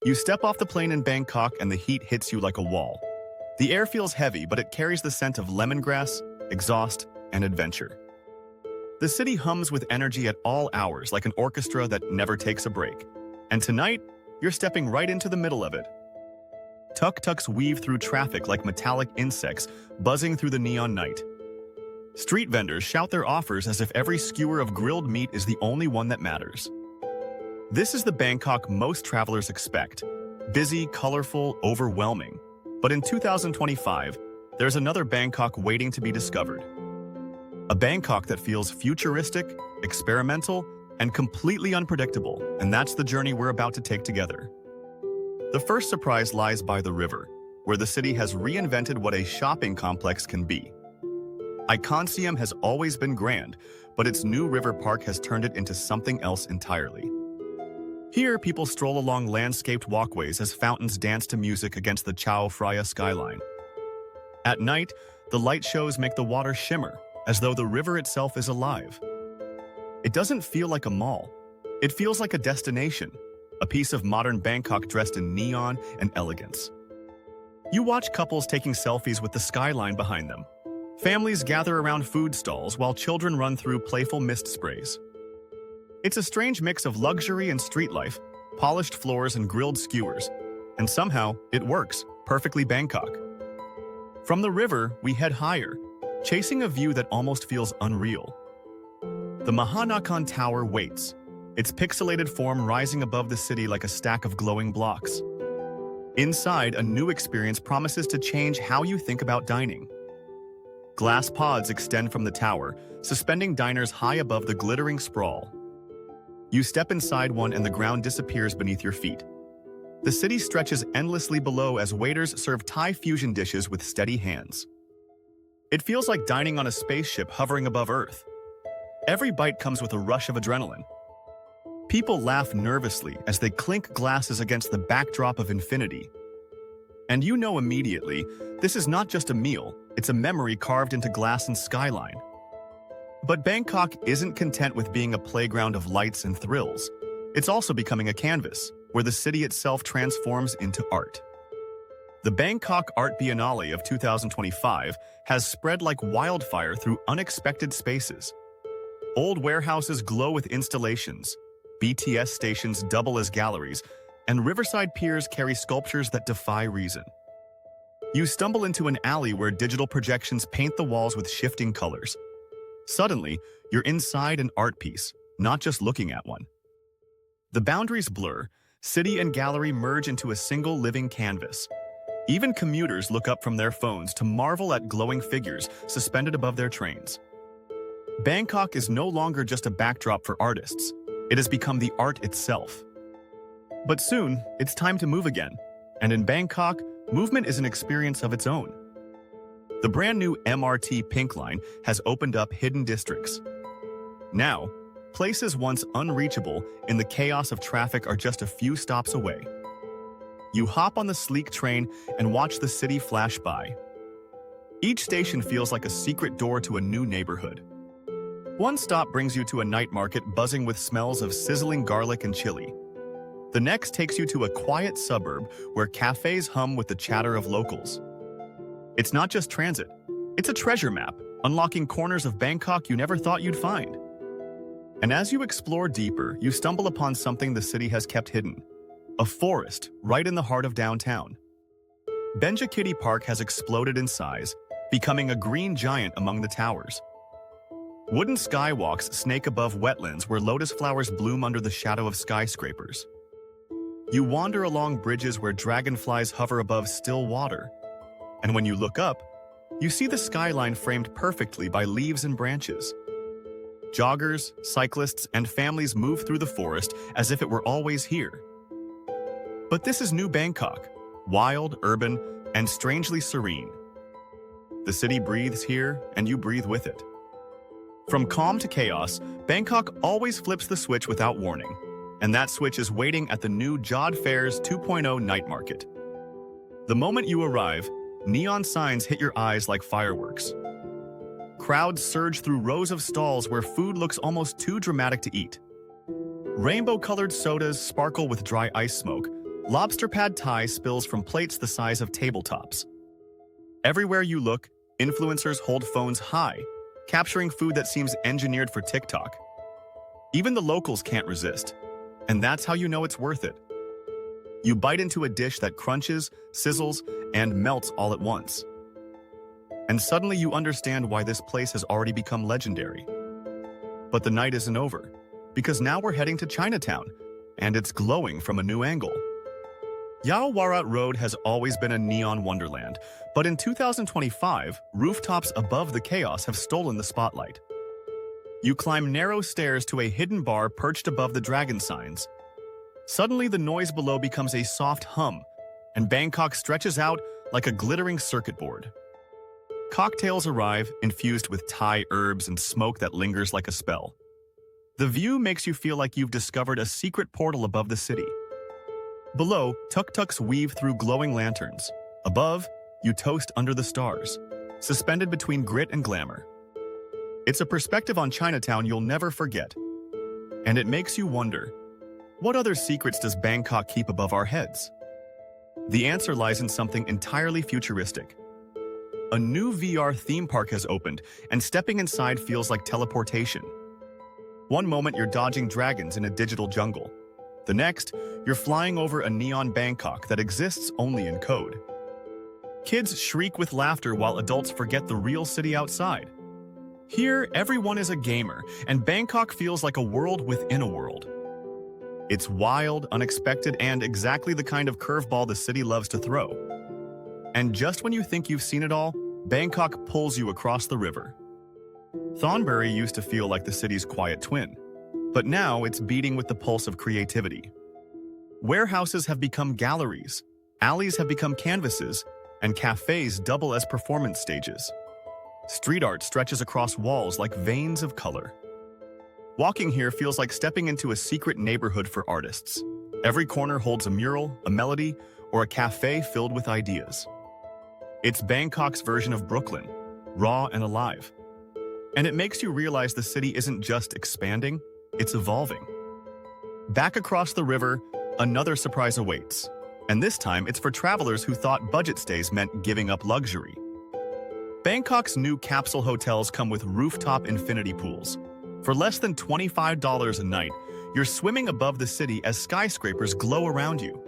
You step off the plane in Bangkok and the heat hits you like a wall. The air feels heavy, but it carries the scent of lemongrass, exhaust, and adventure. The city hums with energy at all hours like an orchestra that never takes a break. And tonight, you're stepping right into the middle of it. Tuk-tuks weave through traffic like metallic insects buzzing through the neon night. Street vendors shout their offers as if every skewer of grilled meat is the only one that matters. This is the Bangkok most travelers expect. Busy, colorful, overwhelming. But in 2025, there's another Bangkok waiting to be discovered. A Bangkok that feels futuristic, experimental, and completely unpredictable, and that's the journey we're about to take together. The first surprise lies by the river, where the city has reinvented what a shopping complex can be. ICONSIAM has always been grand, but its new river park has turned it into something else entirely. Here, people stroll along landscaped walkways as fountains dance to music against the Chao Phraya skyline. At night, the light shows make the water shimmer, as though the river itself is alive. It doesn't feel like a mall. It feels like a destination, a piece of modern Bangkok dressed in neon and elegance. You watch couples taking selfies with the skyline behind them. Families gather around food stalls while children run through playful mist sprays. It's a strange mix of luxury and street life, polished floors and grilled skewers, and somehow it works, perfectly Bangkok. From the river, we head higher, chasing a view that almost feels unreal. The MahaNakhon Tower waits, its pixelated form rising above the city like a stack of glowing blocks. Inside, a new experience promises to change how you think about dining. Glass pods extend from the tower, suspending diners high above the glittering sprawl. You step inside one and the ground disappears beneath your feet. The city stretches endlessly below as waiters serve Thai fusion dishes with steady hands. It feels like dining on a spaceship hovering above Earth. Every bite comes with a rush of adrenaline. People laugh nervously as they clink glasses against the backdrop of infinity. And you know immediately, this is not just a meal, it's a memory carved into glass and skyline. But Bangkok isn't content with being a playground of lights and thrills. It's also becoming a canvas, where the city itself transforms into art. The Bangkok Art Biennale of 2025 has spread like wildfire through unexpected spaces. Old warehouses glow with installations, BTS stations double as galleries, and riverside piers carry sculptures that defy reason. You stumble into an alley where digital projections paint the walls with shifting colors. Suddenly, you're inside an art piece, not just looking at one. The boundaries blur, city and gallery merge into a single living canvas. Even commuters look up from their phones to marvel at glowing figures suspended above their trains. Bangkok is no longer just a backdrop for artists. It has become the art itself. But soon, it's time to move again. And in Bangkok, movement is an experience of its own. The brand new MRT Pink Line has opened up hidden districts. Now, places once unreachable in the chaos of traffic are just a few stops away. You hop on the sleek train and watch the city flash by. Each station feels like a secret door to a new neighborhood. One stop brings you to a night market buzzing with smells of sizzling garlic and chili. The next takes you to a quiet suburb where cafes hum with the chatter of locals. It's not just transit, it's a treasure map, unlocking corners of Bangkok you never thought you'd find. And as you explore deeper, you stumble upon something the city has kept hidden. A forest, right in the heart of downtown. Bangkok Park has exploded in size, becoming a green giant among the towers. Wooden skywalks snake above wetlands where lotus flowers bloom under the shadow of skyscrapers. You wander along bridges where dragonflies hover above still water. And when you look up, you see the skyline framed perfectly by leaves and branches. Joggers, cyclists, and families move through the forest as if it were always here. But this is new Bangkok, wild, urban, and strangely serene. The city breathes here, and you breathe with it. From calm to chaos, Bangkok always flips the switch without warning, and that switch is waiting at the new Jod Fairs 2.0 night market. The moment you arrive, neon signs hit your eyes like fireworks. Crowds surge through rows of stalls where food looks almost too dramatic to eat. Rainbow-colored sodas sparkle with dry ice smoke, Lobster pad Thai spills from plates the size of tabletops. Everywhere you look, influencers hold phones high, capturing food that seems engineered for TikTok. Even the locals can't resist, and that's how you know it's worth it. You bite into a dish that crunches, sizzles, and melts all at once. And suddenly you understand why this place has already become legendary. But the night isn't over, because now we're heading to Chinatown, and it's glowing from a new angle. Yao Warat Road has always been a neon wonderland, but in 2025, rooftops above the chaos have stolen the spotlight. You climb narrow stairs to a hidden bar perched above the dragon signs. Suddenly, the noise below becomes a soft hum, and Bangkok stretches out like a glittering circuit board. Cocktails arrive, infused with Thai herbs and smoke that lingers like a spell. The view makes you feel like you've discovered a secret portal above the city. Below, tuk-tuks weave through glowing lanterns. Above, you toast under the stars, suspended between grit and glamour. It's a perspective on Chinatown you'll never forget. And it makes you wonder, what other secrets does Bangkok keep above our heads? The answer lies in something entirely futuristic. A new VR theme park has opened, and stepping inside feels like teleportation. One moment you're dodging dragons in a digital jungle. The next, you're flying over a neon Bangkok that exists only in code. Kids shriek with laughter while adults forget the real city outside. Here, everyone is a gamer, and Bangkok feels like a world within a world. It's wild, unexpected, and exactly the kind of curveball the city loves to throw. And just when you think you've seen it all, Bangkok pulls you across the river. Thornbury used to feel like the city's quiet twin, but now it's beating with the pulse of creativity. Warehouses have become galleries, alleys have become canvases, and cafes double as performance stages. Street art stretches across walls like veins of color. Walking here feels like stepping into a secret neighborhood for artists. Every corner holds a mural, a melody, or a cafe filled with ideas. It's Bangkok's version of Brooklyn, raw and alive. And it makes you realize the city isn't just expanding, it's evolving. Back across the river, another surprise awaits. And this time, it's for travelers who thought budget stays meant giving up luxury. Bangkok's new capsule hotels come with rooftop infinity pools. For less than $25 a night, you're swimming above the city as skyscrapers glow around you.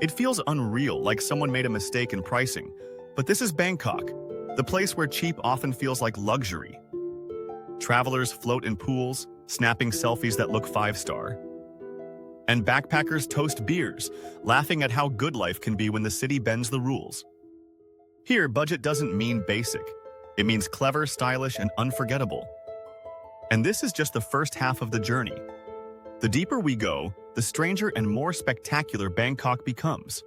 It feels unreal, like someone made a mistake in pricing. But this is Bangkok, the place where cheap often feels like luxury. Travelers float in pools, snapping selfies that look 5-star. And backpackers toast beers, laughing at how good life can be when the city bends the rules. Here, budget doesn't mean basic. It means clever, stylish, and unforgettable. And this is just the first half of the journey. The deeper we go, the stranger and more spectacular Bangkok becomes.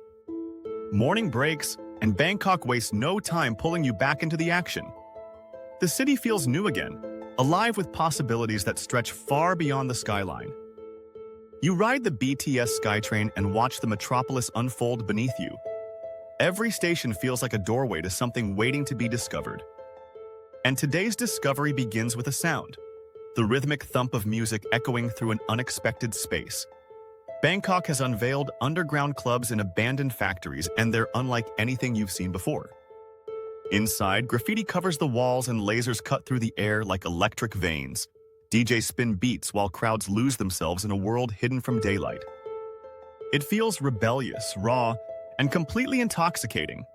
Morning breaks, and Bangkok wastes no time pulling you back into the action. The city feels new again, alive with possibilities that stretch far beyond the skyline. You ride the BTS SkyTrain and watch the metropolis unfold beneath you. Every station feels like a doorway to something waiting to be discovered. And today's discovery begins with a sound, the rhythmic thump of music echoing through an unexpected space. Bangkok has unveiled underground clubs in abandoned factories, and they're unlike anything you've seen before. Inside, graffiti covers the walls and lasers cut through the air like electric veins. DJs spin beats while crowds lose themselves in a world hidden from daylight. It feels rebellious, raw, and completely intoxicating.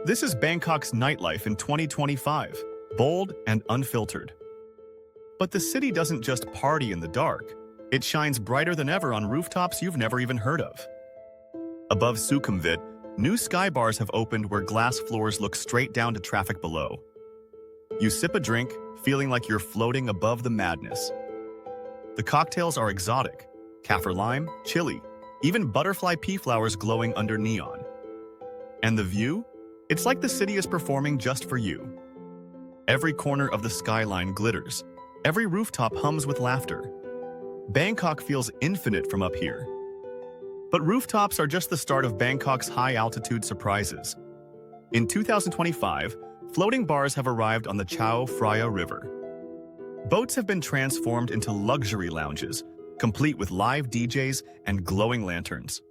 This is Bangkok's nightlife in 2025, bold and unfiltered. But the city doesn't just party in the dark. It shines brighter than ever on rooftops you've never even heard of. Above Sukhumvit, new sky bars have opened where glass floors look straight down to traffic below. You sip a drink, feeling like you're floating above the madness. The cocktails are exotic, kaffir lime, chili, even butterfly pea flowers glowing under neon. And the view? It's like the city is performing just for you. Every corner of the skyline glitters. Every rooftop hums with laughter. Bangkok feels infinite from up here. But rooftops are just the start of Bangkok's high-altitude surprises. In 2025, floating bars have arrived on the Chao Phraya River. Boats have been transformed into luxury lounges, complete with live DJs and glowing lanterns.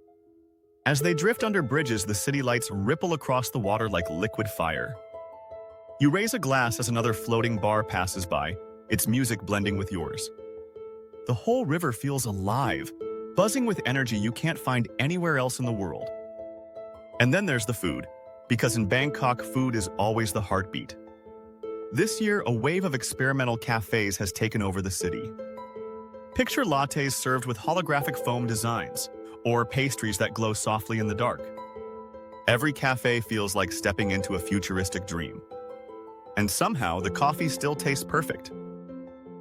As they drift under bridges, the city lights ripple across the water like liquid fire. You raise a glass as another floating bar passes by, its music blending with yours. The whole river feels alive, buzzing with energy you can't find anywhere else in the world. And then there's the food, because in Bangkok, food is always the heartbeat. This year, a wave of experimental cafes has taken over the city. Picture lattes served with holographic foam designs, or pastries that glow softly in the dark. Every cafe feels like stepping into a futuristic dream. And somehow, the coffee still tastes perfect.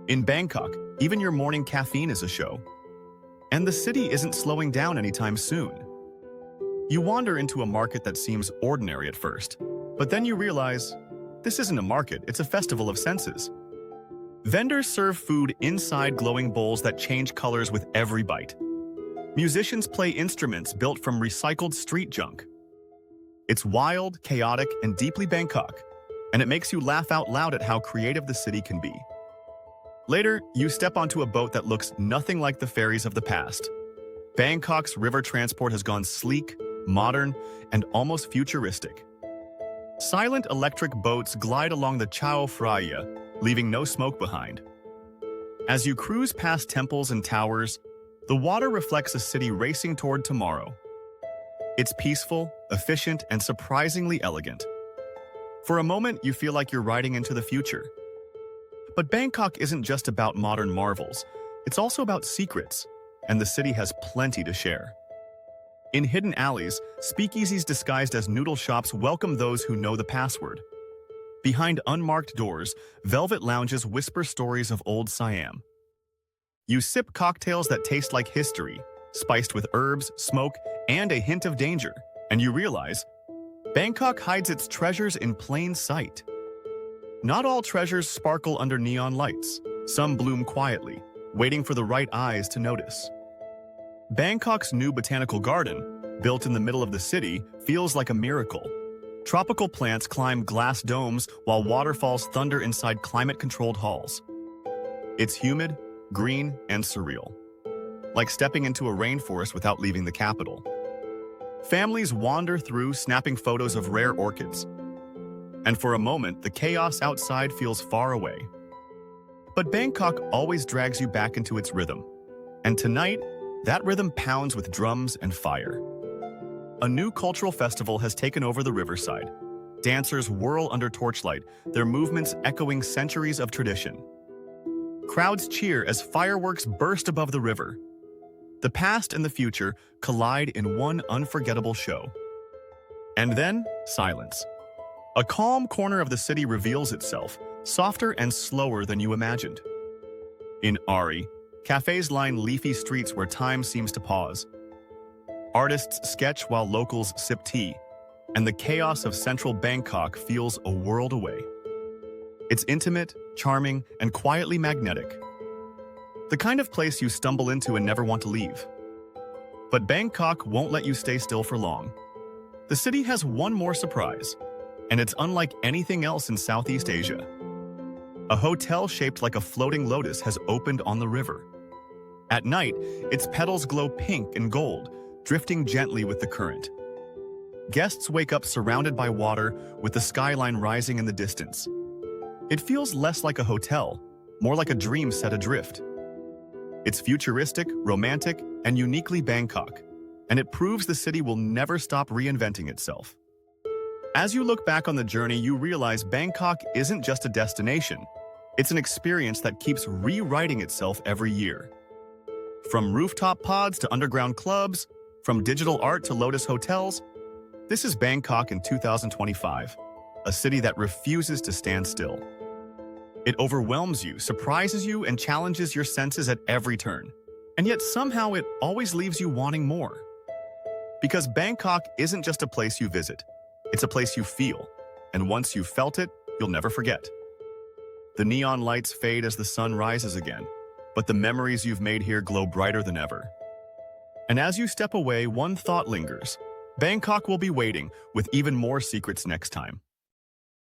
In Bangkok, even your morning caffeine is a show. And the city isn't slowing down anytime soon. You wander into a market that seems ordinary at first, but then you realize, this isn't a market, it's a festival of senses. Vendors serve food inside glowing bowls that change colors with every bite. Musicians play instruments built from recycled street junk. It's wild, chaotic, and deeply Bangkok, and it makes you laugh out loud at how creative the city can be. Later, you step onto a boat that looks nothing like the ferries of the past. Bangkok's river transport has gone sleek, modern, and almost futuristic. Silent electric boats glide along the Chao Phraya, leaving no smoke behind. As you cruise past temples and towers, the water reflects a city racing toward tomorrow. It's peaceful, efficient, and surprisingly elegant. For a moment, you feel like you're riding into the future. But Bangkok isn't just about modern marvels, it's also about secrets, and the city has plenty to share. In hidden alleys, speakeasies disguised as noodle shops welcome those who know the password. Behind unmarked doors, velvet lounges whisper stories of old Siam. You sip cocktails that taste like history, spiced with herbs, smoke, and a hint of danger, and you realize, Bangkok hides its treasures in plain sight. Not all treasures sparkle under neon lights. Some bloom quietly, waiting for the right eyes to notice. Bangkok's new botanical garden, built in the middle of the city, feels like a miracle. Tropical plants climb glass domes while waterfalls thunder inside climate-controlled halls. It's humid, green, and surreal, like stepping into a rainforest without leaving the capital. Families wander through, snapping photos of rare orchids. And for a moment, the chaos outside feels far away. But Bangkok always drags you back into its rhythm. And tonight, that rhythm pounds with drums and fire. A new cultural festival has taken over the riverside. Dancers whirl under torchlight, their movements echoing centuries of tradition. Crowds cheer as fireworks burst above the river. The past and the future collide in one unforgettable show. And then, silence. A calm corner of the city reveals itself, softer and slower than you imagined. In Ari, cafes line leafy streets where time seems to pause. Artists sketch while locals sip tea, and the chaos of central Bangkok feels a world away. It's intimate, charming, and quietly magnetic. The kind of place you stumble into and never want to leave. But Bangkok won't let you stay still for long. The city has one more surprise, and it's unlike anything else in Southeast Asia. A hotel shaped like a floating lotus has opened on the river. At night, its petals glow pink and gold, drifting gently with the current. Guests wake up surrounded by water, with the skyline rising in the distance. It feels less like a hotel, more like a dream set adrift. It's futuristic, romantic, and uniquely Bangkok, and it proves the city will never stop reinventing itself. As you look back on the journey, you realize Bangkok isn't just a destination. It's an experience that keeps rewriting itself every year. From rooftop pods to underground clubs, from digital art to Lotus hotels, this is Bangkok in 2025, a city that refuses to stand still. It overwhelms you, surprises you, and challenges your senses at every turn. And yet somehow it always leaves you wanting more. Because Bangkok isn't just a place you visit, it's a place you feel. And once you've felt it, you'll never forget. The neon lights fade as the sun rises again, but the memories you've made here glow brighter than ever. And as you step away, one thought lingers. Bangkok will be waiting with even more secrets next time.